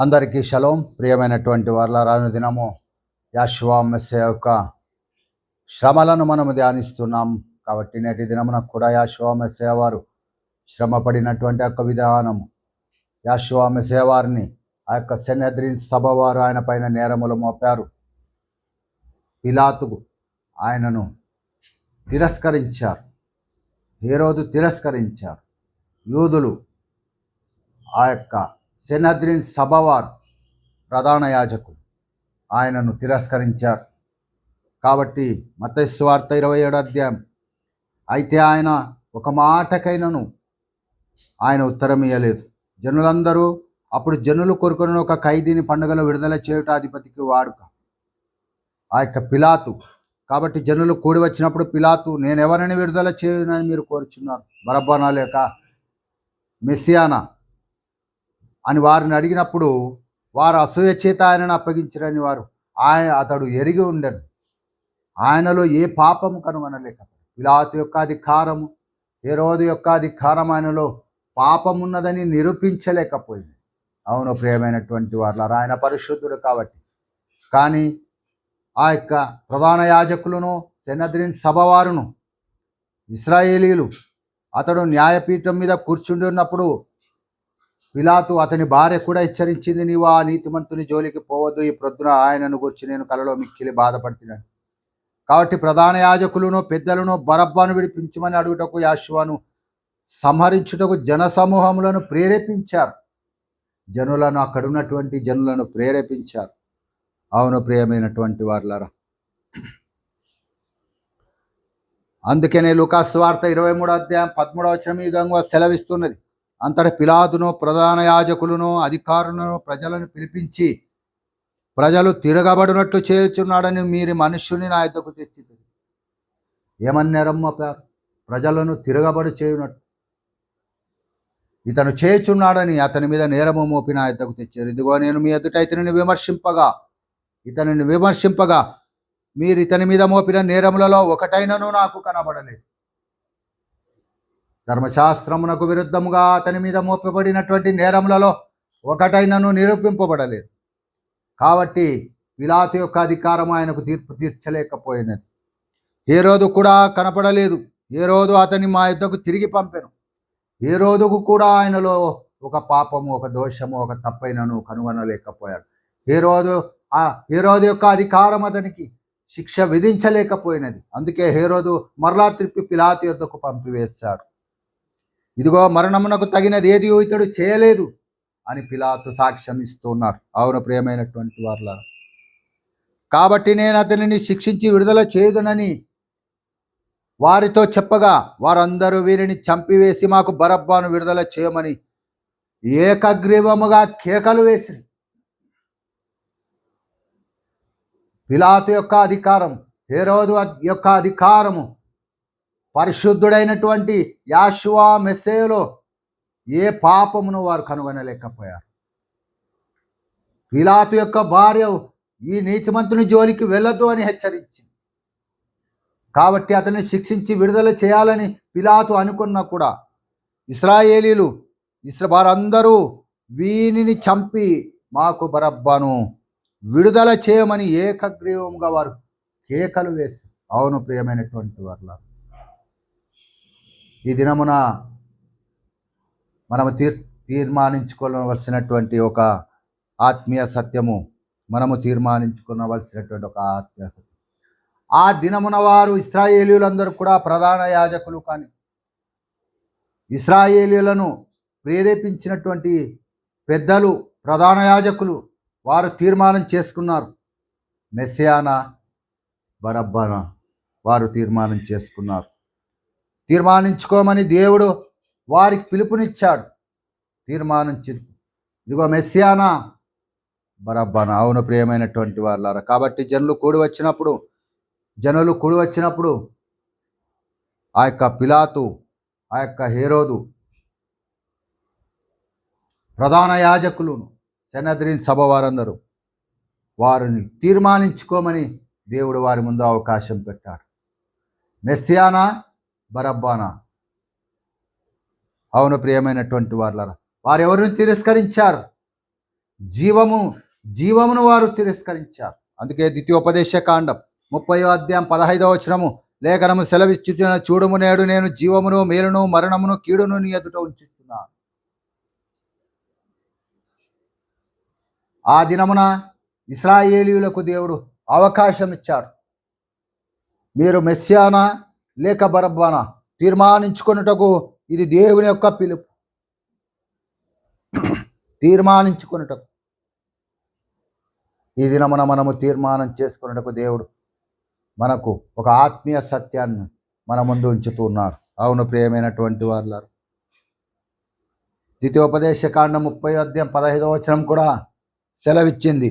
అందరికీ షలోం. ప్రియమైనటువంటి వార్ల రాను దినము యెహోవా మెస్సీయ యొక్క శ్రమలను మనము ధ్యానిస్తున్నాం. కాబట్టి నేటి దినమున కూడా యెహోవా మెస్సీయ వారు శ్రమ పడినటువంటి యొక్క విధానము, యెహోవా మెస్సీయ వారిని ఆ యొక్క సెనెద్రిన్ సభ వారు ఆయన పైన నేరములు మోపారు. పిలాతుకు ఆయనను తిరస్కరించారు, హేరోదు తిరస్కరించారు. యూదులు ఆ యొక్క సెనెద్రిన్ సభవారు ప్రధాన యాజకులు ఆయనను తిరస్కరించారు. కాబట్టి మత్తయి సువార్త 27వ అధ్యాయం, అయితే ఆయన ఒక మాటకైనను ఆయన ఉత్తరం ఇయ్యలేదు. జనులందరూ అప్పుడు జనులు కోరుకున్న ఒక ఖైదీని పండుగలో విడుదల చేయుట అధిపతికి వాడుక ఆ యొక్క పిలాతు. కాబట్టి జనులు కూడి వచ్చినప్పుడు పిలాతు, నేను ఎవరిని విడుదల చేయనని మీరు కోరుచున్నారు, బరబ్బనా లేక మెస్సియానా అని వారిని అడిగినప్పుడు వారు అసూయ చేత ఆయనను అప్పగించరని అతడు ఎరిగి ఉండను, ఆయనలో ఏ పాపము కనుగొనలేక. పిలాతు యొక్క అధికారము, హేరోదు యొక్క అధికారం ఆయనలో పాపమున్నదని నిరూపించలేకపోయింది. అవును ప్రియమైనటువంటి వారులారా, ఆయన పరిశుద్ధుడు కాబట్టి. కానీ ఆ యొక్క ప్రధాన యాజకులను, సెనెద్రిన్ సభవారును, ఇశ్రాయేలీలు అతడు న్యాయపీఠం మీద కూర్చుండి ఉన్నప్పుడు పిలాతు అతని భార్య కూడా హెచ్చరించింది, నీవు ఆ నీతిమంతుని జోలికి పోవద్దు, ఈ ప్రొద్దున ఆయనను గురించి నేను కలలో మిక్కిలి బాధపడుతున్నాను. కాబట్టి ప్రధాన యాజకులను, పెద్దలను బరబ్బను విడిపించమని అడుగుటకు, యెహోవాను సంహరించుటకు జనసమూహములను ప్రేరేపించారు. జనులను, అక్కడున్నటువంటి జనులను ప్రేరేపించారు. అవును ప్రియమైనటువంటి వారులారా, అందుకనే లూకాసు వార్త 23వ అధ్యాయం 13వ వచనం ఈ విధంగా సెలవిస్తున్నది. అంతటి పిలాతును, ప్రధాన యాజకులను, అధికారులను ప్రజలను పిలిపించి, ప్రజలు తిరగబడినట్లు చేయుచున్నాడని మీరు మనుష్యుని నా యొద్దకు తెచ్చింది. ఏమని నేరం మోపారు? ప్రజలను తిరగబడి చేయునట్టు ఇతను చేయుచున్నాడని అతని మీద నేరము మోపి నా యొద్దకు తెచ్చారు. ఇదిగో నేను మీ ఎదుట ఇతనిని విమర్శింపగా మీరు ఇతని మీద మోపిన నేరములలో ఒకటైనను నాకు కనబడలేదు. ధర్మశాస్త్రమునకు విరుద్ధముగా అతని మీద మోపబడినటువంటి నేరములలో ఒకటైనను నిరూపింపబడలేదు. కాబట్టి పిలాతు యొక్క అధికారం ఆయనకు తీర్పు తీర్చలేకపోయినది. హేరోదు కూడా కనపడలేదు. హేరోదు అతని మా యుద్ధకు తిరిగి పంపెను. హేరోదుకు కూడా ఆయనలో ఒక పాపము, ఒక దోషము, ఒక తప్పైనను కనుగొనలేకపోయాడు. హేరోదు యొక్క అధికారం అతనికి శిక్ష విధించలేకపోయినది. అందుకే హేరోదు మరలా త్రిప్పి పిలాతు యొద్దకు పంపివేశాడు. ఇదిగో మరణమునకు తగినది ఏది ఇతడు చేయలేదు అని పిలాతు సాక్ష్యం ఇస్తున్నారు. అవును ప్రియమైనటువంటి వారులా, కాబట్టి నేను అతనిని శిక్షించి విడుదల చేయుదునని వారితో చెప్పగా, వారందరూ వీరిని చంపివేసి మాకు బరబ్బను విడుదల చేయమని ఏకగ్రీవముగా కేకలు వేసి, పిలాతు యొక్క అధికారం, హేరోదు యొక్క అధికారము, పరిశుద్ధుడైనటువంటి యెహోవా మెస్సీయలో ఏ పాపమును వారు కనుగొనలేకపోయారు. పిలాతు యొక్క భార్య ఈ నీతిమంతుని జోలికి వెళ్ళొద్దు అని హెచ్చరించింది. కాబట్టి అతన్ని శిక్షించి విడుదల చేయాలని పిలాతు అనుకున్నా కూడా ఇశ్రాయేలీలు వారందరూ వీనిని చంపి మాకు బరబ్బను విడుదల చేయమని ఏకగ్రీవంగా వారు కేకలు వేసి. అవును ప్రియమైనటువంటి వారు, ఈ దినమున మనము తీర్మానించుకోవలసినటువంటి ఒక ఆత్మీయ సత్యము, మనము తీర్మానించుకోవలసినటువంటి ఒక ఆత్మీయ సత్యం. ఆ దినమున వారు ఇశ్రాయేలీయులందరూ కూడా ప్రధాన యాజకులు కానీ ఇశ్రాయేలీయులను ప్రేరేపించినటువంటి పెద్దలు, ప్రధాన యాజకులు వారు తీర్మానం చేసుకున్నారు, మెస్సియానా బరబ్బనా వారు తీర్మానం చేసుకున్నారు. తీర్మానించుకోమని దేవుడు వారికి పిలుపునిచ్చాడు. ఇదిగో మెస్సియానా బరబ్బనా. అవును ప్రియమైనటువంటి వారులారా, కాబట్టి జనులు కూడి వచ్చినప్పుడు ఆ యొక్క పిలాతు, ఆ యొక్క హేరోదు, ప్రధాన యాజకులను, సెనెద్రిన్ సభ వారందరూ వారిని తీర్మానించుకోమని దేవుడు వారి ముందు అవకాశం పెట్టాడు. మెస్సియానా బరబ్బనా. అవును ప్రియమైనటువంటి వారులారా, వారెవరిని తిరస్కరించారు? జీవమును వారు తిరస్కరించారు. అందుకే ద్వితీయోపదేశ కాండం 30వ అధ్యాయం 15వ వచనము లేఖనము సెలవిచ్చుచున్న, చూడుము నేడు నేను జీవమును మేలును మరణమును కీడును నీ ఎదుట ఉంచుతున్నాను. ఆ దినమున ఇశ్రాయేలీయులకు దేవుడు అవకాశం ఇచ్చాడు. మీరు మెస్సియానా లేక బరబ్బానా తీర్మానించుకొనుటకు ఇది దేవుని యొక్క పిలుపు. తీర్మానించుకొనుటకు ఈ దినమున మనము తీర్మానం చేసుకున్నటకు దేవుడు మనకు ఒక ఆత్మీయ సత్యాన్ని మన ముందు ఉంచుతూ ఉన్నాడు. అవును ప్రియమైనటువంటి వారు, ద్వితీయోపదేశ కాండం 30వ అధ్యాయం 15వ వచనం కూడా సెలవిచ్చింది,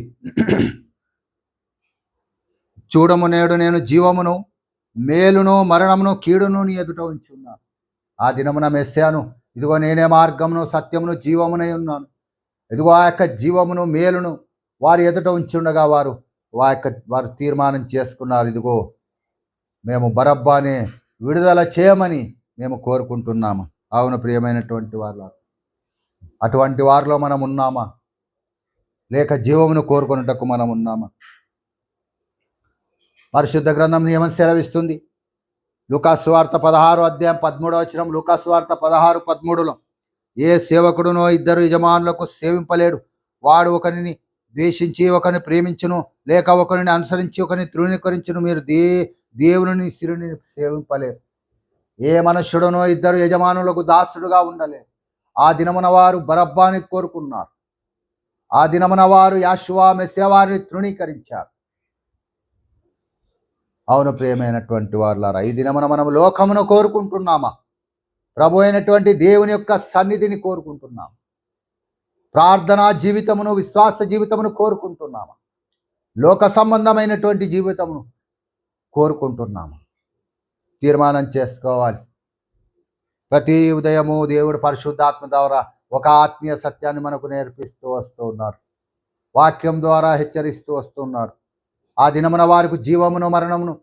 చూడము నేడు నేను జీవమును మేలును మరణమును కీడును నీ ఎదుట ఉంచున్నాను. ఆ దినమున మెస్సియాను, ఇదిగో నేనే మార్గమును సత్యమును జీవమునై ఉన్నాను, ఇదిగో ఆ యొక్క జీవమును మేలును వారి ఎదుట ఉంచుండగా వారు తీర్మానం చేసుకున్నారు, ఇదిగో మేము బరబ్బానే విడుదల చేయమని మేము కోరుకుంటున్నాము. అవును ప్రియమైనటువంటి వారు, అటువంటి వారిలో మనం ఉన్నామా లేక జీవమును కోరుకున్నటకు మనం ఉన్నామా? పరిశుద్ధ గ్రంథం నియమం సెలవిస్తుంది. లూకాసు వార్త 16వ అధ్యాయం 13వ వచనం, లూకాసు వార్త 16:13లో, ఏ సేవకుడునో ఇద్దరు యజమానులకు సేవింపలేడు, వాడు ఒకరిని ద్వేషించి ఒకరిని ప్రేమించును, లేక ఒకరిని అనుసరించి ఒకరిని తృణీకరించును. మీరు దేవుని సిరుని సేవింపలేరు. ఏ మనుష్యుడునో ఇద్దరు యజమానులకు దాసుడుగా ఉండలేరు. ఆ దినమున వారు బరబ్బాని కోరుకున్నారు. ఆ దినమున వారు యాషువా మెస్సియా వారిని తృణీకరించారు. అవును ప్రియమైనటువంటి వారులారా, ఈ దినమున మనం లోకమును కోరుకుంటున్నామా? ప్రభు అయినటువంటి దేవుని యొక్క సన్నిధిని కోరుకుంటున్నామా? ప్రార్థనా జీవితమును విశ్వాస జీవితమును కోరుకుంటున్నామా? లోక సంబంధమైనటువంటి జీవితమును కోరుకుంటున్నామా? తీర్మానం చేసుకోవాలి. ప్రతి ఉదయము దేవుడు పరిశుద్ధాత్మ ద్వారా ఒక ఆత్మీయ సత్యాన్ని మనకు నేర్పిస్తూ వస్తూ ఉన్నాడు. వాక్యం ద్వారా హెచ్చరిస్తూ వస్తున్నాడు. ఆ దినమున వారికి జీవమును మరణమును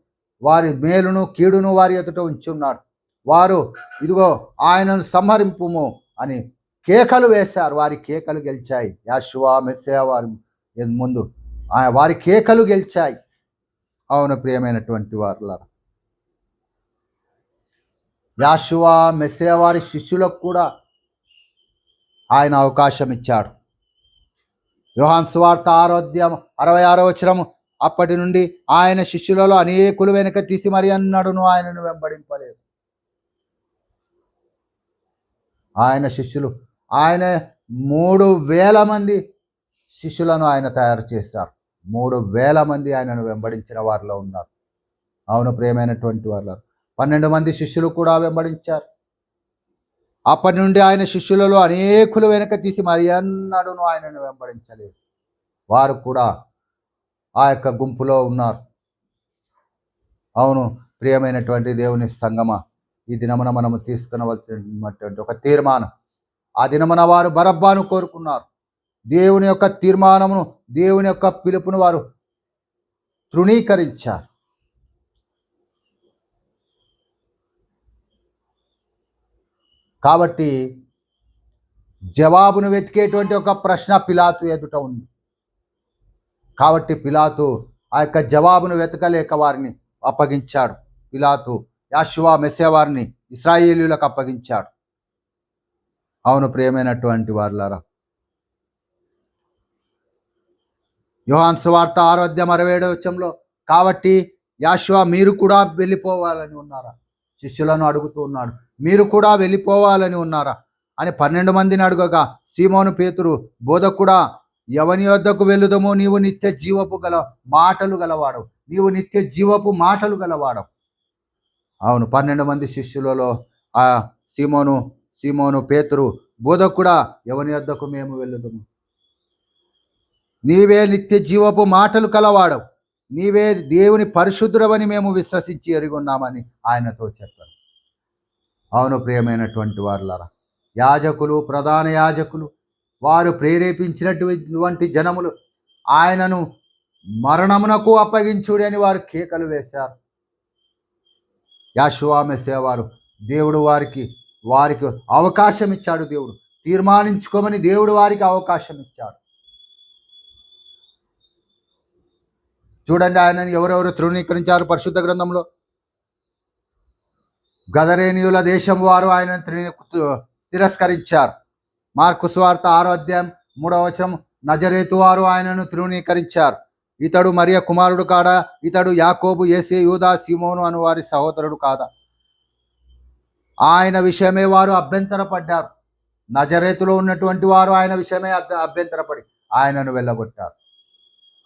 వారి మేలును కీడును వారి ఎదుట ఉంచున్నాడు. వారు ఇదిగో ఆయనను సంహరింపుము అని కేకలు వేశారు. వారి కేకలు గెలిచాయి. యాషువా మెస్సియా వారి ముందు వారి కేకలు గెలిచాయి. అవును ప్రియమైనటువంటి వారులారా, యాషువా మెస్సియా వారి శిష్యులకు కూడా ఆయన అవకాశం ఇచ్చాడు. యోహాను సువార్త 6వ అధ్యాయం 66వ వచనం, అప్పటి నుండి ఆయన శిష్యులలో అనేకులు వెనక తీసి మరి అన్నాడును ఆయనను వెంబడింపలేదు. ఆయన శిష్యులు, ఆయన 3,000 మంది శిష్యులను ఆయన తయారు చేస్తారు. 3,000 మంది ఆయనను వెంబడించిన వారిలో ఉన్నారు. అవును ప్రియమైనటువంటి వారు, 12 మంది శిష్యులు కూడా వెంబడించారు. అప్పటి నుండి ఆయన శిష్యులలో అనేకులు వెనక తీసి మరి అన్నాడును ఆయనను వెంబడించలేదు. వారు కూడా ఆ యొక్క గుంపులో ఉన్నారు. అవును ప్రియమైనటువంటి దేవుని సంగమా, ఈ దినమున మనము తీసుకునవలసినటువంటి ఒక తీర్మానం. ఆ దినమున వారు బరబ్బాను కోరుకున్నారు. దేవుని యొక్క తీర్మానమును, దేవుని యొక్క పిలుపును వారు తృణీకరించారు. కాబట్టి జవాబును వెతికేటువంటి ఒక ప్రశ్న పిలాతు ఎదుట ఉంది. కాబట్టి పిలాతు ఆ యొక్క జవాబును వెతకలేక వారిని అప్పగించాడు. పిలాతు యాషువా మెస్సియా వారిని ఇశ్రాయేలీయులకు అప్పగించాడు. అవును ప్రియమైనటువంటి వారులారా, యోహాను సువార్త 6వ అధ్యాయం 67వ వచనంలో, కాబట్టి యాషువా మీరు కూడా వెళ్ళిపోవాలని ఉన్నారా? శిష్యులను అడుగుతూ ఉన్నాడు, మీరు కూడా వెళ్ళిపోవాలని ఉన్నారా అని 12 మందిని అడుగగా, సీమోను పేతురు, బోధకుడా, ఎవని వద్దకు వెళ్ళుదమో నీవు నిత్య జీవపు మాటలు గలవాడవు, నీవు నిత్య జీవపు మాటలు గలవాడవు. అవును 12 మంది శిష్యులలో ఆ సీమోను పేతురు, బోధకుడా, ఎవని వద్దకు మేము వెళ్ళుదము? నీవే నిత్య జీవపు మాటలు కలవాడవు, నీవే దేవుని పరిశుద్ధుడవని మేము విశ్వసించి ఎరుగున్నామని ఆయనతో చెప్పారు. అవును ప్రియమైనటువంటి వారులారా, యాజకులు, ప్రధాన యాజకులు, వారు ప్రేరేపించినటువంటి జనములు ఆయనను మరణమునకు అప్పగించుడి అని వారు కేకలు వేశారు. యాషువా మెస్సియా వారు, దేవుడు వారికి అవకాశం ఇచ్చాడు. దేవుడు తీర్మానించుకోమని దేవుడు వారికి అవకాశం ఇచ్చాడు. చూడండి, ఆయనను ఎవరెవరు తృణీకరించారు పరిశుద్ధ గ్రంథంలో. గదరేనీయుల దేశం వారు ఆయనను తిరస్కరించారు. మార్కు సువార్త 6వ అధ్యాయం 3వ వచనం, నజరేతు వారు ఆయనను తృణీకరించారు. ఇతడు మరియ కుమారుడు కాడా? ఇతడు యాకోబు, యేసే, యూదా, సీమోను అను వారి సహోదరుడు కాదా? ఆయన విషయమే వారు అభ్యంతరపడ్డారు. నజరేతులో ఉన్నటువంటి వారు ఆయన విషయమే అభ్యంతరపడి ఆయనను వెళ్ళగొట్టారు.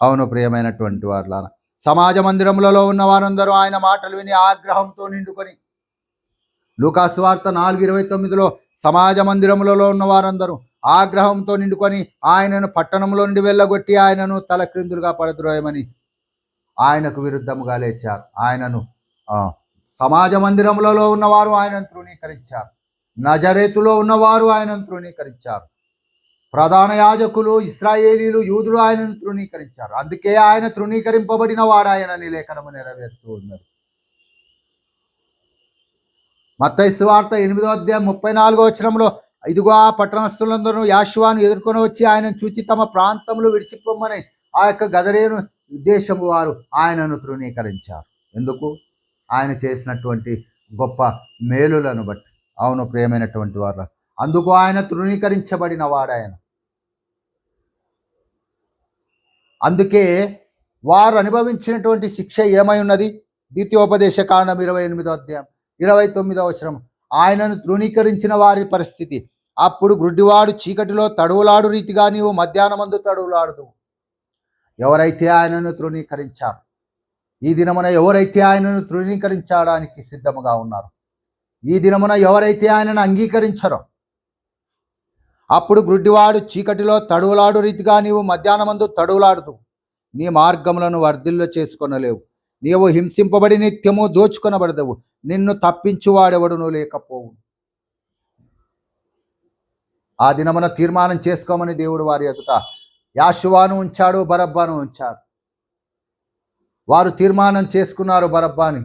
అవును ప్రియమైనటువంటి వారులారా, సమాజ మందిరములలో ఉన్న వారందరూ ఆయన మాటలు విని ఆగ్రహంతో నిండుకొని, లూకాసు వార్త 4:29లో సమాజ మందిరములలో ఉన్న వారందరూ ఆగ్రహంతో నిండుకొని ఆయనను పట్టణంలో నుండి వెళ్ళగొట్టి ఆయనను తలక్రిందులుగా పడద్రోయమని ఆయనకు విరుద్ధముగా లేచారు. ఆయనను సమాజ మందిరములలో ఉన్నవారు ఆయనను తృణీకరించారు. నజరేతులో ఉన్నవారు ఆయనను తృణీకరించారు. ప్రధాన యాజకులు, ఇశ్రాయేలీలు, యూదులు ఆయనను తృణీకరించారు. అందుకే ఆయన తృణీకరింపబడిన వాడాయనని లేఖనము నెరవేరుతూ ఉన్నది. మత్తయి సువార్త 8వ అధ్యాయం 34వ వచనంలో, ఇదిగో ఆ పట్టణస్థులందరూ యాషువాను ఎదుర్కొని వచ్చి ఆయనను చూచి తమ ప్రాంతంలో విడిచిపోమ్మని ఆ యొక్క గదరేను ఉద్దేశము వారు ఆయనను తృణీకరించారు. ఎందుకు? ఆయన చేసినటువంటి గొప్ప మేలులను బట్టి. అవును ప్రియమైనటువంటి వారు, అందుకు ఆయన తృణీకరించబడిన వాడాయన. అందుకే వారు అనుభవించినటువంటి శిక్ష ఏమై ఉన్నది? ద్వితీయోపదేశ కాండం 28వ అధ్యాయం 29వ వచనం, ఆయనను తృణీకరించిన వారి పరిస్థితి. అప్పుడు గ్రుడ్డివాడు చీకటిలో తడువులాడు రీతిగా నీవు మధ్యాహ్నమందు తడువులాడుదు. ఎవరైతే ఆయనను తృణీకరించారు, ఈ దినమున ఎవరైతే ఆయనను తృణీకరించడానికి సిద్ధముగా ఉన్నారు, ఈ దినమున ఎవరైతే ఆయనను అంగీకరించరో, అప్పుడు గ్రుడ్డివాడు చీకటిలో తడువులాడు రీతిగా నీవు మధ్యాహ్నమందు తడువులాడుదు. నీ మార్గములను వర్ధిల్ల చేసుకొనలేవు. నీవు హింసింపబడి నిత్యము దోచుకొనబడదవు. నిన్ను తప్పించువాడెవడును లేకపోవు. ఆ దినమున తీర్మానం చేసుకోమని దేవుడు వారి ఎదుట యాషువాను ఉంచాడు, బరబ్బాను ఉంచాడు. వారు తీర్మానం చేసుకున్నారు బరబ్బాని.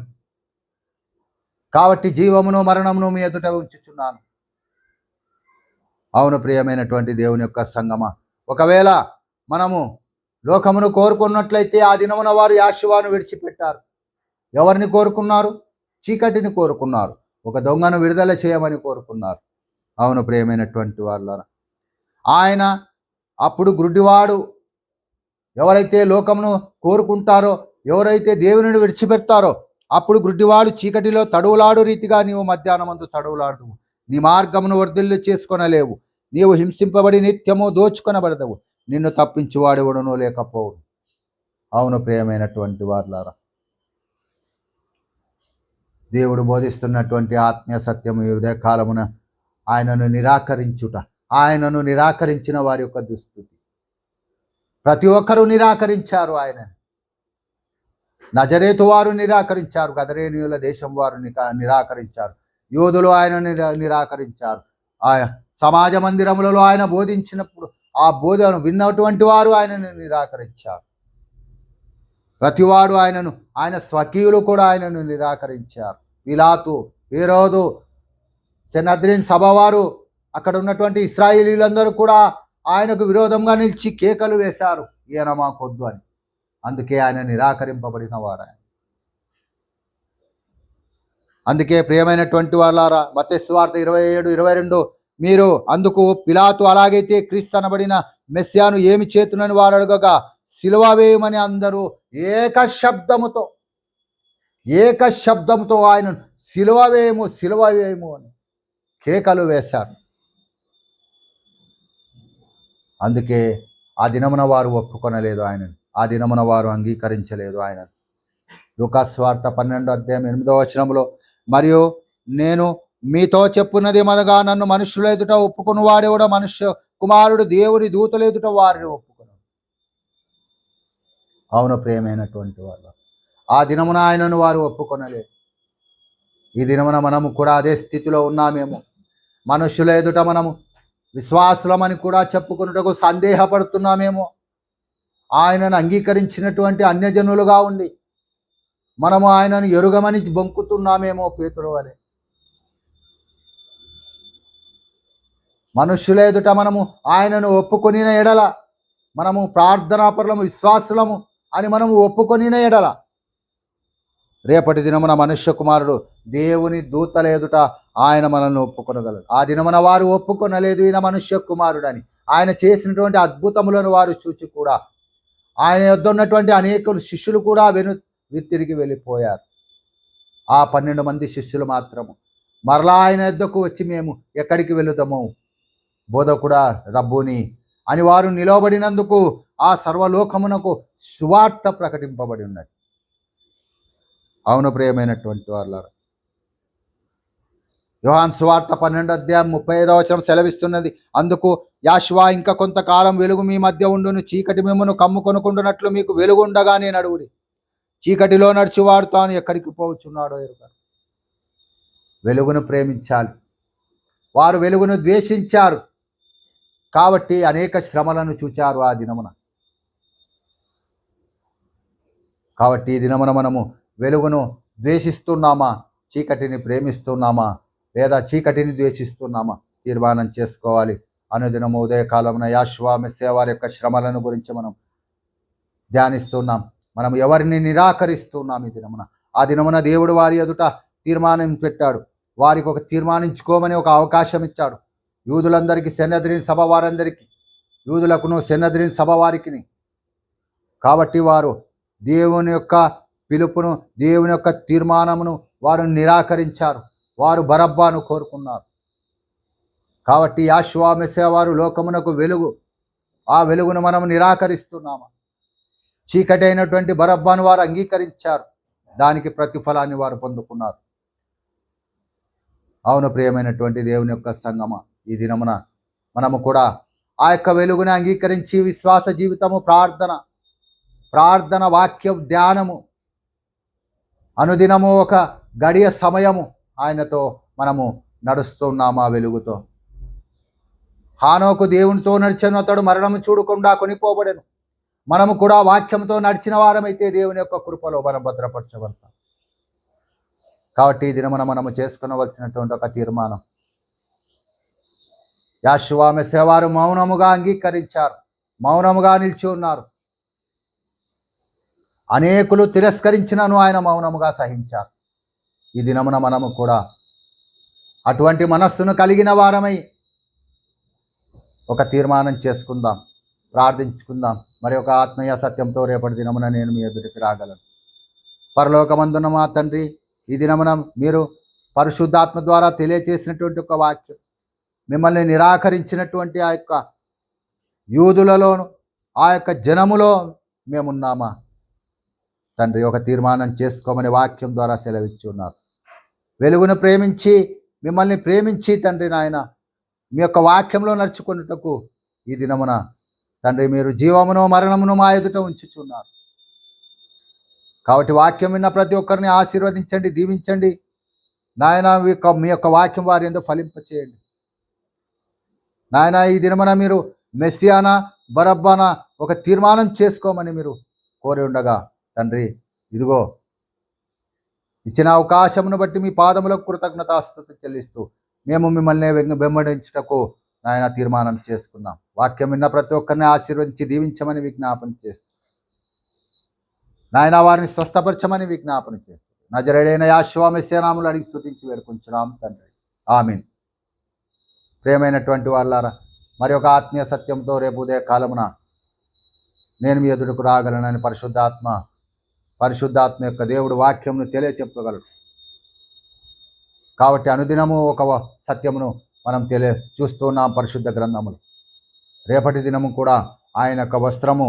కాబట్టి జీవమును మరణమును మీ ఎదుట ఉంచుచున్నాను. అవును ప్రియమైనటువంటి దేవుని యొక్క సంగమ, ఒకవేళ మనము లోకమును కోరుకున్నట్లయితే ఆ దినమున వారు యాషువాను విడిచిపెట్టారు. ఎవరిని కోరుకున్నారు? చీకటిని కోరుకున్నారు. ఒక దొంగను విడుదల చేయమని కోరుకున్నారు. అవును ప్రియమైనటువంటి వాళ్ళ, ఆయన అప్పుడు గ్రుడ్డివాడు ఎవరైతే లోకమును కోరుకుంటారో, ఎవరైతే దేవుని విడిచిపెడతారో, అప్పుడు గ్రుడ్డివాడు చీకటిలో తడువులాడు రీతిగా నీవు మధ్యాహ్నమందు తడువులాడు. నీ మార్గమును వర్ధిల్లు చేసుకొనలేవు. నీవు హింసింపబడి నిత్యము దోచుకొనబడదవు. నిన్ను తప్పించువాడెవడునో లేకపోవు. అవును ప్రియమైనటువంటి వారులారా, దేవుడు బోధిస్తున్నటువంటి ఆత్మీయ సత్యము ఈ ఉదయ కాలమున ఆయనను నిరాకరించుట, ఆయనను నిరాకరించిన వారి యొక్క దుస్థితి. ప్రతి ఒక్కరూ నిరాకరించారు ఆయనను. నజరేతు వారు నిరాకరించారు. గదరేనీయుల దేశం వారు నిరాకరించారు. యోధులు ఆయనను నిరాకరించారు. సమాజ మందిరములలో ఆయన బోధించినప్పుడు ఆ బోధను విన్నటువంటి వారు ఆయనను నిరాకరించారు. ప్రతివాడు ఆయనను, ఆయన స్వకీయులు కూడా ఆయనను నిరాకరించారు. పిలాతు, హేరోదు, సెనద్రిన్ సభవారు, అక్కడ ఉన్నటువంటి ఇశ్రాయేలీలందరూ కూడా ఆయనకు విరోధంగా నిలిచి కేకలు వేశారు, ఈయన మాకొద్దు అని. అందుకే ఆయన నిరాకరింపబడిన వాడు. అందుకే ప్రియమైనటువంటి వాళ్ళారా, మత్తయి సువార్త 27:22, మీరు అందుకు పిలాతు అలాగైతే క్రీస్తు అనబడిన మెస్సియాను ఏమి చేతునని వారు అడగగా, సిలువ వేయమని అందరూ ఏక శబ్దంతో ఆయన సిలువ వేయము అని కేకలు వేశారు. అందుకే ఆ దినమున వారు ఒప్పుకొనలేదు ఆయనను. ఆ దినమున వారు అంగీకరించలేదు ఆయనను. లూకాసు వార్త 12వ అధ్యాయం 8వ వచనంలో, మరియు నేను మీతో చెప్పున్నది ఏమనగా, నన్ను మనుషుల ఎదుట ఒప్పుకుని వాడేవాడు మనుష్య కుమారుడు దేవుని దూతల ఎదుట వారిని ఒప్పుకును. అవును ప్రియమైనటువంటి వాళ్ళు, ఆ దినమున ఆయనను వారు ఒప్పుకొనలేదు. ఈ దినమున మనము కూడా అదే స్థితిలో ఉన్నామేమో. మనుషుల ఎదుట మనము విశ్వాసులమని కూడా చెప్పుకున్నటకు సందేహపడుతున్నామేమో. ఆయనను అంగీకరించినటువంటి అన్యజనులుగా ఉండి మనము ఆయనను ఎరుగమని బొంకుతున్నామేమో పేతురు వలె. మనుష్యుల ఎదుట మనము ఆయనను ఒప్పుకొనిన ఎడల మనము ప్రార్థనాపరులము, విశ్వాసులము అని మనం ఒప్పుకొనిన ఎడల రేపటి దినమున మనుష్య కుమారుడు దేవుని దూతల ఎదుట ఆయన మనల్ని ఒప్పుకొనగలడు. ఆ దినమున వారు ఒప్పుకొనలేదు ఈయన మనుష్య కుమారుడని. ఆయన చేసినటువంటి అద్భుతములను వారు చూచి కూడా ఆయన యొద్ద ఉన్నటువంటి అనేక శిష్యులు కూడా తిరిగి వెళ్ళిపోయారు. ఆ 12 మంది శిష్యులు మాత్రము మరలా ఆయన యొద్దకు వచ్చి మేము ఎక్కడికి వెళుదాము బోధకుడా రబ్బుని అని వారు నిలవబడినందుకు ఆ సర్వలోకమునకు సువార్త ప్రకటింపబడి ఉన్నది. అవును ప్రియమైనటువంటి వాళ్ళారా, యోహాను సువార్త 12:35 సెలవిస్తున్నది. అందుకు యాషువా ఇంకా కొంతకాలం వెలుగు మీ మధ్య ఉండును, చీకటి మిమ్మును కమ్ముకొనుకుండునట్లు మీకు వెలుగు ఉండగా నేను అడుగుడి. చీకటిలో నడిచివాడు తాను ఎక్కడికి పోవచ్చున్నాడో ఎరుగడు. వెలుగును ప్రేమించాలి. వారు వెలుగును ద్వేషించారు కాబట్టి అనేక శ్రమలను చూచారు ఆ దినమున. కాబట్టి ఈ దినమున మనము వెలుగును ద్వేషిస్తున్నామా, చీకటిని ప్రేమిస్తున్నామా, లేదా చీకటిని ద్వేషిస్తున్నామా తీర్మానం చేసుకోవాలి. అనుదినము ఉదయకాలమున యాషువా మెస్సీయ వారి యొక్క శ్రమలను గురించి మనం ధ్యానిస్తున్నాం. మనం ఎవరిని నిరాకరిస్తున్నాం ఈ దినమున? ఆ దినమున దేవుడు వారి ఎదుట తీర్మానం పెట్టాడు. వారికి ఒక తీర్మానించుకోమని ఒక అవకాశం ఇచ్చాడు. యూదులందరికీ, సెనద్రిన్ సభ వారందరికీ, యూదులకును సెనద్రిన్ సభ వారికి. కాబట్టి వారు దేవుని యొక్క పిలుపును, దేవుని యొక్క తీర్మానమును వారు నిరాకరించారు. వారు బరబ్బాను కోరుకున్నారు. కాబట్టి యాషువా మెస్సీయ వారు లోకమునకు వెలుగు. ఆ వెలుగును మనం నిరాకరిస్తున్నామా? చీకటి అయినటువంటి బరబ్బాను వారు అంగీకరించారు. దానికి ప్రతిఫలాన్ని వారు పొందుకున్నారు. అవును ప్రియమైనటువంటి దేవుని యొక్క సంగమా, ఈ దినమున మనము కూడా ఆ యొక్క వెలుగుని అంగీకరించి విశ్వాస జీవితము, ప్రార్థన వాక్య ధ్యానము, అనుదినము ఒక గడియ సమయము ఆయనతో మనము నడుస్తున్నాము. ఆ వెలుగుతో హానోకు దేవునితో నడిచెను, అతడు మరణము చూడకుండా కొనిపోబడెను. మనము కూడా వాక్యంతో నడిచిన వారమైతే దేవుని యొక్క కృపలో మనం భద్రపరచబడతాం. కాబట్టి ఈ దినమున మనము చేసుకునవలసినటువంటి ఒక తీర్మానం, యాషువా మెస్సీయ వారు మౌనముగా అంగీకరించారు, మౌనముగా నిలిచి ఉన్నారు. అనేకులు తిరస్కరించినను ఆయన మౌనముగా సహించారు. ఈ దినమున మనము కూడా అటువంటి మనస్సును కలిగిన వారమై ఒక తీర్మానం చేసుకుందాం, ప్రార్థించుకుందాం. మరి ఒక ఆత్మీయ సత్యంతో రేపటి దినమున నేను మీ ఎదుటికి రాగలను. పరలోకమందున్న మా తండ్రి, ఈ దినమున మీరు పరిశుద్ధాత్మ ద్వారా తెలియచేసినటువంటి ఒక వాక్యం, మిమ్మల్ని నిరాకరించినటువంటి ఆ యొక్క యూదులలోను, ఆ యొక్క జనములో మేమున్నామా తండ్రి? ఒక తీర్మానం చేసుకోమని వాక్యం ద్వారా సెలవిచ్చి ఉన్నారు. వెలుగును ప్రేమించి, మిమ్మల్ని ప్రేమించి తండ్రి నాయన మీ యొక్క వాక్యంలో నడుచుకున్నటకు ఈ దినమున తండ్రి మీరు జీవమును మరణమును మా ఎదుట ఉంచుచున్నారు. కాబట్టి వాక్యం విన్న ప్రతి ఒక్కరిని ఆశీర్వదించండి, దీవించండి నాయన. మీ యొక్క వాక్యం వారి ఎందుకు ఫలింపచేయండి నాయన. ఈ దినమున మీరు మెస్సియానా బరబ్బానా ఒక తీర్మానం చేసుకోమని మీరు కోరి ఉండగా తండ్రి, ఇదిగో ఇచ్చిన అవకాశమును బట్టి మీ పాదములకు కృతజ్ఞతాస్తుతి చెల్లిస్తూ మేము మిమ్మల్ని వెంబడించుటకు నాయన తీర్మానం చేసుకున్నాం. వాక్యం విన్న ప్రతి ఒక్కరిని ఆశీర్వదించి దీవించమని విజ్ఞాపన చేస్తూ నాయన వారిని స్వస్థపరచమని విజ్ఞాపన చేస్తూ నజరేయుడైన యాషువా మెస్సీయ నామములో అడిగి స్తుతించి వేడుకుంటున్నాం తండ్రి, ఆమేన్. ప్రియమైనటువంటి వాళ్ళారా, మరి ఒక ఆత్మీయ సత్యంతో రేపు ఉదయ కాలమున నేను మీ ఎదుటకు రాగలనని పరిశుద్ధాత్మ యొక్క దేవుడు వాక్యమును తెలియచెప్పగలడు. కాబట్టి అనుదినము ఒక సత్యమును మనం చూస్తున్నాం పరిశుద్ధ గ్రంథములు. రేపటి దినము కూడా ఆయన యొక్క వస్త్రము,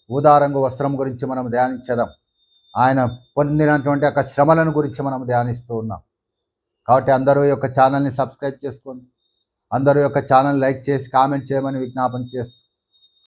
ఊదారంగు వస్త్రం గురించి మనం ధ్యానించేదాం. ఆయన పొందినటువంటి యొక్క శ్రమలను గురించి మనం ధ్యానిస్తూ ఉన్నాం. కాబట్టి అందరూ యొక్క ఛానల్ని సబ్స్క్రైబ్ చేసుకోండి, అందరూ యొక్క ఛానల్ లైక్ చేసి కామెంట్ చేయమని విజ్ఞాపన చేస్తూ